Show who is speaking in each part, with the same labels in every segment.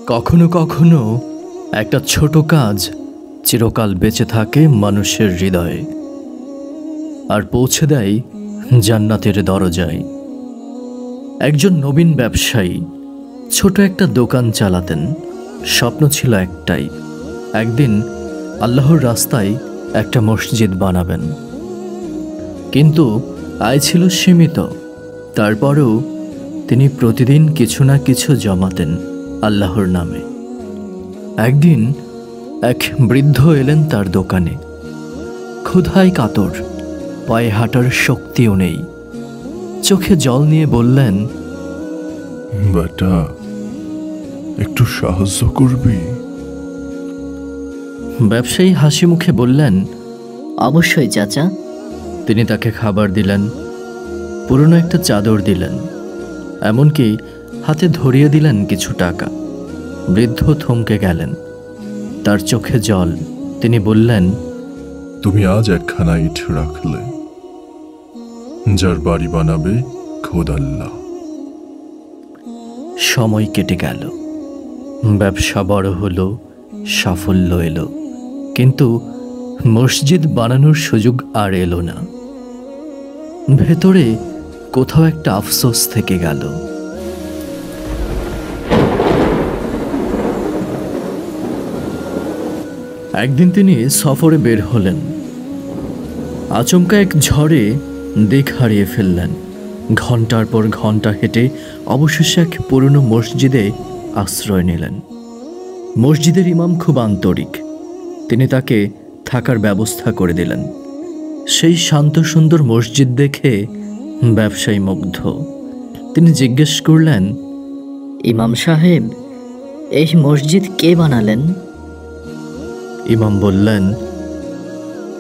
Speaker 1: কখনো কখনো একটা ছোট কাজ চিরকাল বেঁচে থাকে মানুষের হৃদয়ে আর পৌঁছে দেয় জান্নাতের দরজায়। একজন নবীন ব্যবসায়ী ছোট একটা দোকান চালাতেন। স্বপ্ন ছিল একটাই, একদিন আল্লাহর রাস্তায় একটা মসজিদ বানাবেন। কিন্তু আয় ছিল সীমিত। তারপরেও তিনি প্রতিদিন কিছু না কিছু জমাতেন আল্লাহর নামে। একদিন এক বৃদ্ধ এলেন তার দোকানে। ক্ষুধায় কাতর, পায়ে হাঁটার শক্তিও নেই। চোখে জল নিয়ে বললেন,
Speaker 2: বেটা, একটু সাহায্য করবি?
Speaker 1: ব্যবসায়ী হাসি মুখে বললেন,
Speaker 3: অবশ্যই চাচা।
Speaker 1: তিনি তাকে খাবার দিলেন, পুরনো একটা চাদর দিলেন, এমনকি হাতে ধরিয়ে দিলেন কিছু টাকা। বৃদ্ধ থমকে গেলেন, তার চোখে জল। তিনি বললেন,
Speaker 2: তুমি আজ একখানা ইট রাখলে, যার বাড়ি বানাবে খোদ আল্লাহ।
Speaker 1: সময় কেটে গেল, ব্যবসা বড় হলো, সাফল্য এলো, কিন্তু মসজিদ বানানোর সুযোগ আর এলো না। ভেতরে কোথাও একটা আফসোস থেকে গেল। একদিন তিনি সফরে বের হলেন। আচমকা এক ঝড়ে দিক হারিয়ে ফেললেন। ঘন্টার পর ঘন্টা হেঁটে অবশেষে এক পুরনো মসজিদে আশ্রয় নিলেন। মসজিদের ইমাম খুব আন্তরিক। তিনি তাকে থাকার ব্যবস্থা করে দিলেন। সেই শান্ত সুন্দর মসজিদ দেখে ব্যবসায়ী মুগ্ধ। তিনি জিজ্ঞেস করলেন,
Speaker 3: ইমাম সাহেব, এই মসজিদ কে বানালেন?
Speaker 1: ইমাম বললেন,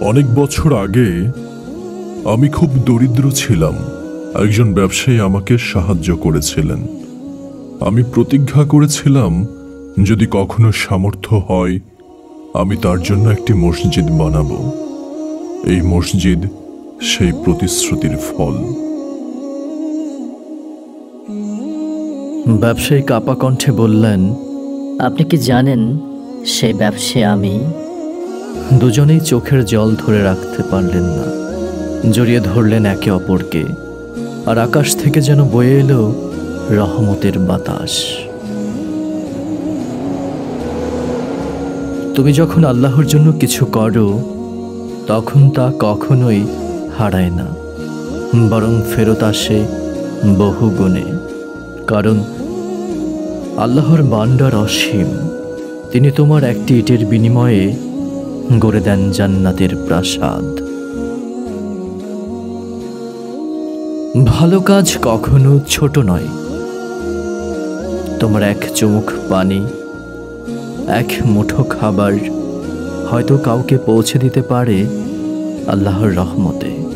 Speaker 2: অনেক বছর আগে আমি খুব দরিদ্র ছিলাম। একজন ব্যবসায়ী আমাকে সাহায্য করেছিলেন। আমি প্রতিজ্ঞা করেছিলাম, যদি কখনো সামর্থ্য হয় আমি তার জন্য একটি মসজিদ বানাবো। এই মসজিদ সেই প্রতিশ্রুতির ফল।
Speaker 1: ব্যবসায়ী কাপা কণ্ঠে বললেন,
Speaker 3: আপনি কি জানেন সেই ব্যবসায়ী আমি?
Speaker 1: দুজনেই চোখের জল ধরে রাখতে পারলেন না। জড়িয়ে ধরলেন একে অপরকে, আর আকাশ থেকে যেন বয়ে এলো রহমতের বাতাস। তুমি যখন আল্লাহর জন্য কিছু করো, তখন তা কখনোই হারায় না, বরং ফেরত আসে বহু গুণে। কারণ আল্লাহর ভান্ডার অসীম। তিনি তোমার একটি ইটের বিনিময়ে গড়ে দেন জান্নাতের প্রাসাদ। ভালো কাজ কখনো ছোট নয়। তোমার এক চুমুক পানি, এক মুঠো খাবার হয়তো কাউকে পৌঁছে দিতে পারে আল্লাহর রহমতে।